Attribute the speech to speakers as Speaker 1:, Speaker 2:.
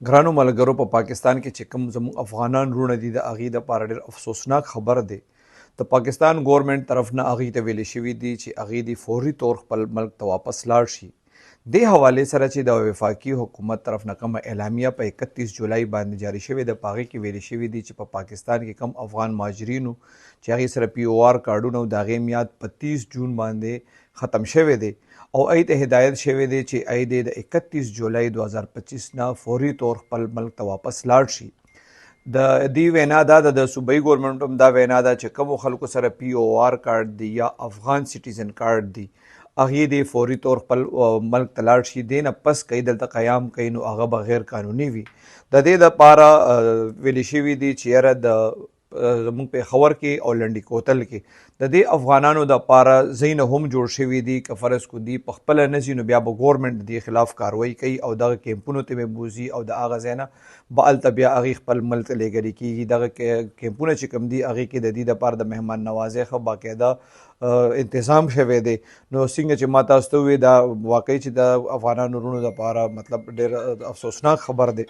Speaker 1: ګرانو ملګرو په پاکستان کې چې کوم زموږ افغانان وروڼه دي د هغې دپاره ډېر افسوسناک خبر دی. د پاکستان ګورنمنټ طرف نه هغې ته ویلې شوي دي چې هغې دې فوري طور خپل ملک ته واپس لاړ شي. دې حوالې سره چې د وفاقي حکومت طرف نه کومه اعلامیه په 31 جولای باندې جاري شوې ده، په هغې کې ویلې شوي دي چې په پاکستان کې کم افغان مهاجرینو چې هغې سره POR کارډونه و د هغې میاد په 30 جون باندې ختم شوی دی او ای ته هدایت شوی دی چې ای د 31 جولای 2025 نه فوري طور خپل ملک ته واپس لاړ شي. د دې وینا دا ده، د صوبایي ګورنمنټ هم دا وینا ده چې کومو خلکو سره POR کارډ دی یا افغان سټیزن کارډ دی، هغې دې فوري طور خپل ملک ته لاړ شي. دې نه پس که دلته قیام کوي نو هغه به غیر قانوني وي. د دې دپاره ویلې شوي دي چې یاره د زموږ پېښور کې او لنډي کوتل کې د دې افغانانو دپاره ځایونه هم جوړ شوي دي که فرض کو دي په خپله نه ځي نو بیا به ګورنمنټ د دې خلاف کاروایي کوي او دغه کیمپونو ته به بوځي او د هغه ځای نه به هلته بیا هغې خپل ملک ته لیږلي کېږي. دغه کیمپونه چې کوم دي هغې کې د دې دپاره د مهمان نوازۍ ښه باقاعده انتظام شوی دی. نو څنګه چې ما تاسو ته وویل دا واقعي چې د افغانانو وروڼو دپاره مطلب ډېر افسوسناک خبر دی.